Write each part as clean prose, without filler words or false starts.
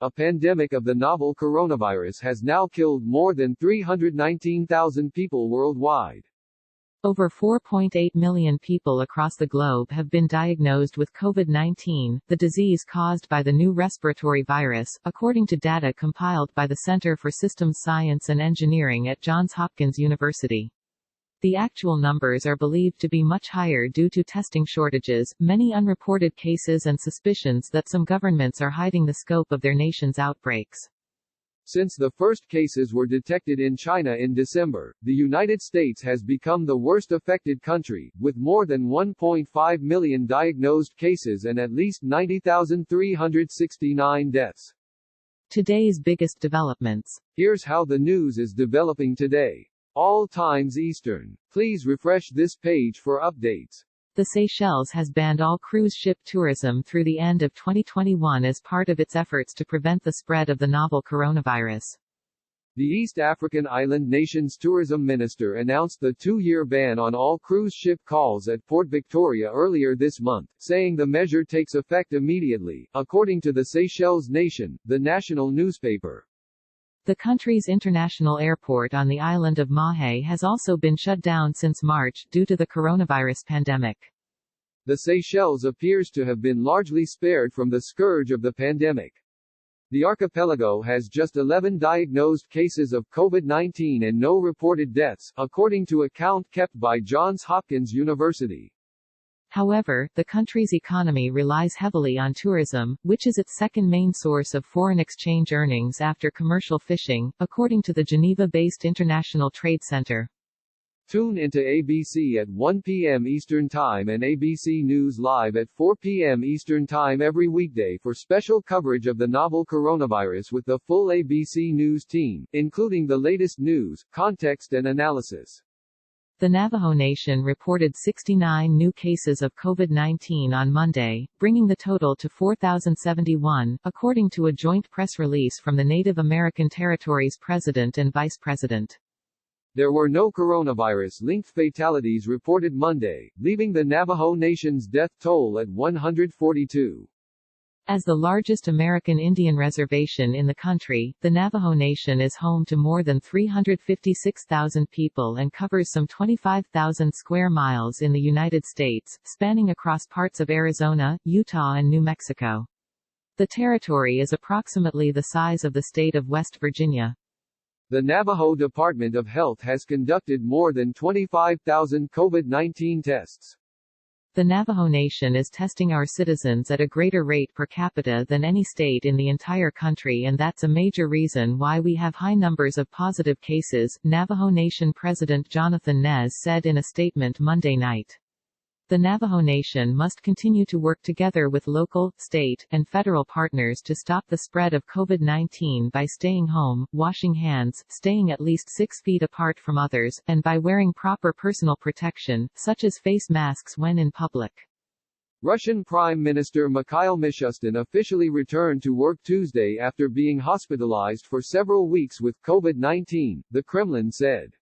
A pandemic of the novel coronavirus has now killed more than 319,000 people worldwide. Over 4.8 million people across the globe have been diagnosed with COVID-19, the disease caused by the new respiratory virus, according to data compiled by the Center for Systems Science and Engineering at Johns Hopkins University. The actual numbers are believed to be much higher due to testing shortages, many unreported cases and suspicions that some governments are hiding the scope of their nation's outbreaks. Since the first cases were detected in China in December, the United States has become the worst affected country, with more than 1.5 million diagnosed cases and at least 90,369 deaths. Today's biggest developments. Here's how the news is developing today. All times Eastern. Please refresh this page for updates. The Seychelles has banned all cruise ship tourism through the end of 2021 as part of its efforts to prevent the spread of the novel coronavirus. The East African island nation's tourism minister announced the 2-year ban on all cruise ship calls at Port Victoria earlier this month, saying the measure takes effect immediately, according to the Seychelles Nation, the national newspaper. The country's international airport on the island of Mahé has also been shut down since March due to the coronavirus pandemic. The Seychelles appears to have been largely spared from the scourge of the pandemic. The archipelago has just 11 diagnosed cases of COVID-19 and no reported deaths, according to a count kept by Johns Hopkins University. However, the country's economy relies heavily on tourism, which is its second main source of foreign exchange earnings after commercial fishing, according to the Geneva-based International Trade Center. Tune into ABC at 1 p.m. Eastern Time and ABC News Live at 4 p.m. Eastern Time every weekday for special coverage of the novel coronavirus with the full ABC News team, including the latest news, context and analysis. The Navajo Nation reported 69 new cases of COVID-19 on Monday, bringing the total to 4,071, according to a joint press release from the Native American Territories President and Vice President. There were no coronavirus-linked fatalities reported Monday, leaving the Navajo Nation's death toll at 142. As the largest American Indian reservation in the country, the Navajo Nation is home to more than 356,000 people and covers some 25,000 square miles in the United States, spanning across parts of Arizona, Utah and New Mexico. The territory is approximately the size of the state of West Virginia. The Navajo Department of Health has conducted more than 25,000 COVID-19 tests. The Navajo Nation is testing our citizens at a greater rate per capita than any state in the entire country, and that's a major reason why we have high numbers of positive cases, Navajo Nation President Jonathan Nez said in a statement Monday night. The Navajo Nation must continue to work together with local, state, and federal partners to stop the spread of COVID-19 by staying home, washing hands, staying at least 6 feet apart from others, and by wearing proper personal protection, such as face masks when in public. Russian Prime Minister Mikhail Mishustin officially returned to work Tuesday after being hospitalized for several weeks with COVID-19, the Kremlin said.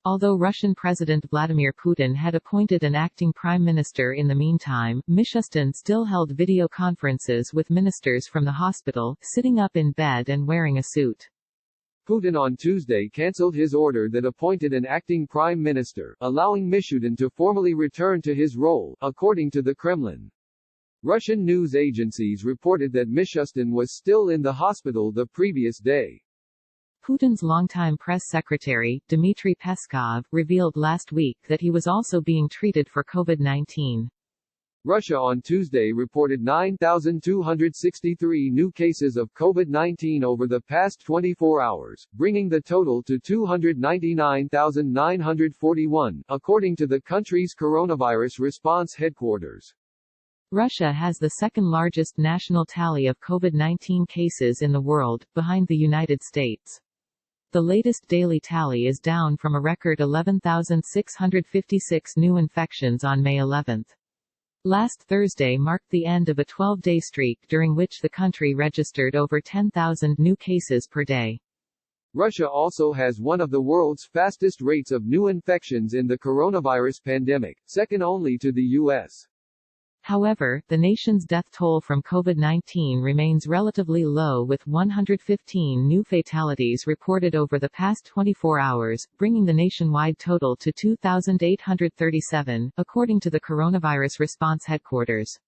Although Russian President Vladimir Putin had appointed an acting prime minister in the meantime, Mishustin still held video conferences with ministers from the hospital, sitting up in bed and wearing a suit. Putin on Tuesday cancelled his order that appointed an acting prime minister, allowing Mishustin to formally return to his role, according to the Kremlin. Russian news agencies reported that Mishustin was still in the hospital the previous day. Putin's longtime press secretary, Dmitry Peskov, revealed last week that he was also being treated for COVID-19. Russia on Tuesday reported 9,263 new cases of COVID-19 over the past 24 hours, bringing the total to 299,941, according to the country's coronavirus response headquarters. Russia has the second largest national tally of COVID-19 cases in the world, behind the United States. The latest daily tally is down from a record 11,656 new infections on May 11. Last Thursday marked the end of a 12-day streak during which the country registered over 10,000 new cases per day. Russia also has one of the world's fastest rates of new infections in the coronavirus pandemic, second only to the U.S. However, the nation's death toll from COVID-19 remains relatively low, with 115 new fatalities reported over the past 24 hours, bringing the nationwide total to 2,837, according to the Coronavirus Response Headquarters.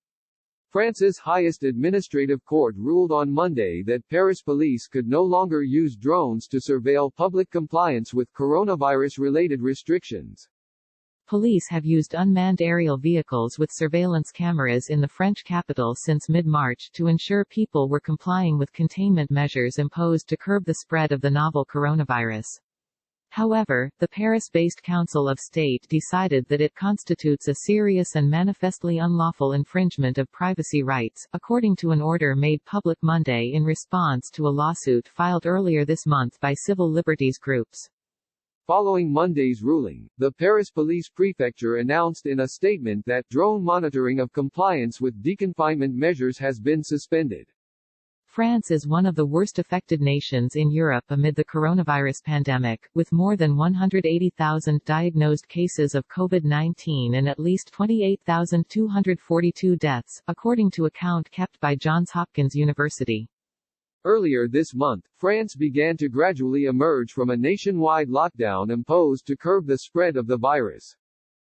France's highest administrative court ruled on Monday that Paris police could no longer use drones to surveil public compliance with coronavirus-related restrictions. Police have used unmanned aerial vehicles with surveillance cameras in the French capital since mid-March to ensure people were complying with containment measures imposed to curb the spread of the novel coronavirus. However, the Paris-based Council of State decided that it constitutes a serious and manifestly unlawful infringement of privacy rights, according to an order made public Monday in response to a lawsuit filed earlier this month by civil liberties groups. Following Monday's ruling, the Paris Police Prefecture announced in a statement that drone monitoring of compliance with deconfinement measures has been suspended. France is one of the worst affected nations in Europe amid the coronavirus pandemic, with more than 180,000 diagnosed cases of COVID-19 and at least 28,242 deaths, according to a count kept by Johns Hopkins University. Earlier this month, France began to gradually emerge from a nationwide lockdown imposed to curb the spread of the virus.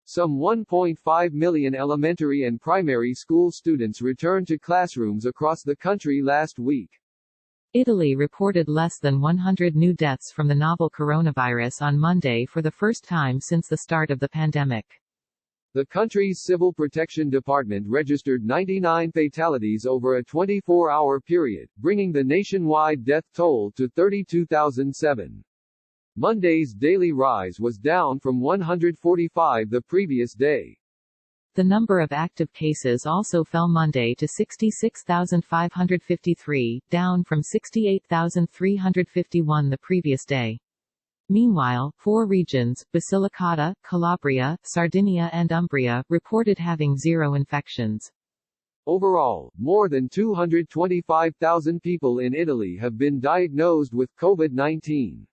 Some 1.5 million elementary and primary school students returned to classrooms across the country last week. Italy reported less than 100 new deaths from the novel coronavirus on Monday for the first time since the start of the pandemic. The country's Civil Protection Department registered 99 fatalities over a 24-hour period, bringing the nationwide death toll to 32,007. Monday's daily rise was down from 145 the previous day. The number of active cases also fell Monday to 66,553, down from 68,351 the previous day. Meanwhile, 4 regions, Basilicata, Calabria, Sardinia and Umbria, reported having 0 infections. Overall, more than 225,000 people in Italy have been diagnosed with COVID-19.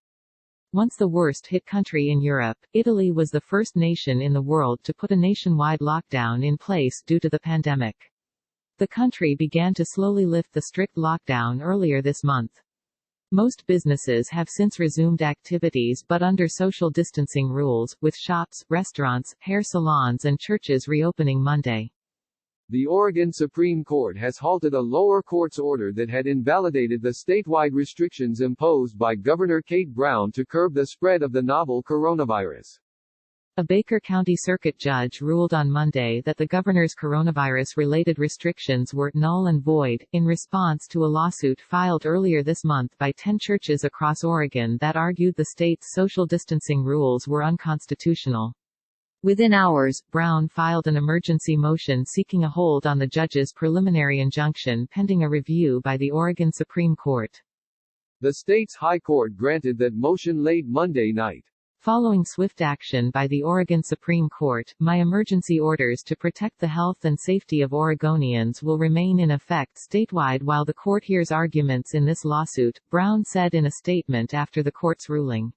Once the worst-hit country in Europe, Italy was the first nation in the world to put a nationwide lockdown in place due to the pandemic. The country began to slowly lift the strict lockdown earlier this month. Most businesses have since resumed activities but under social distancing rules, with shops, restaurants, hair salons and churches reopening Monday. The Oregon Supreme Court has halted a lower court's order that had invalidated the statewide restrictions imposed by Governor Kate Brown to curb the spread of the novel coronavirus. A Baker County Circuit judge ruled on Monday that the governor's coronavirus-related restrictions were null and void, in response to a lawsuit filed earlier this month by 10 churches across Oregon that argued the state's social distancing rules were unconstitutional. Within hours, Brown filed an emergency motion seeking a hold on the judge's preliminary injunction pending a review by the Oregon Supreme Court. The state's High Court granted that motion late Monday night. Following swift action by the Oregon Supreme Court, my emergency orders to protect the health and safety of Oregonians will remain in effect statewide while the court hears arguments in this lawsuit, Brown said in a statement after the court's ruling.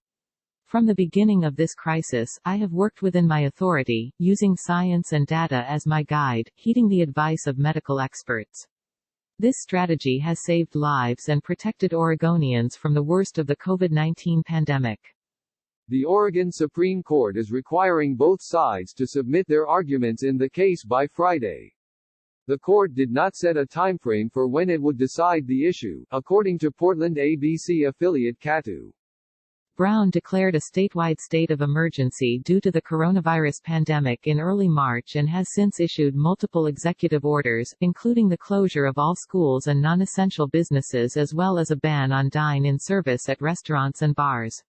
From the beginning of this crisis, I have worked within my authority, using science and data as my guide, heeding the advice of medical experts. This strategy has saved lives and protected Oregonians from the worst of the COVID-19 pandemic. The Oregon Supreme Court is requiring both sides to submit their arguments in the case by Friday. The court did not set a timeframe for when it would decide the issue, according to Portland ABC affiliate Catu. Brown declared a statewide state of emergency due to the coronavirus pandemic in early March and has since issued multiple executive orders, including the closure of all schools and non-essential businesses as well as a ban on dine-in service at restaurants and bars.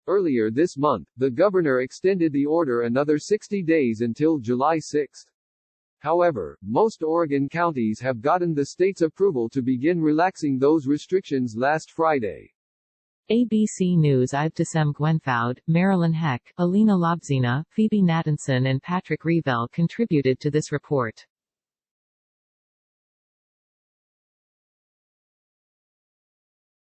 Earlier this month, the governor extended the order another 60 days until July 6. However, most Oregon counties have gotten the state's approval to begin relaxing those restrictions last Friday. ABC News Ibtisem Gwenfoud, Marilyn Heck, Alina Lobzina, Phoebe Nathanson and Patrick Revell contributed to this report.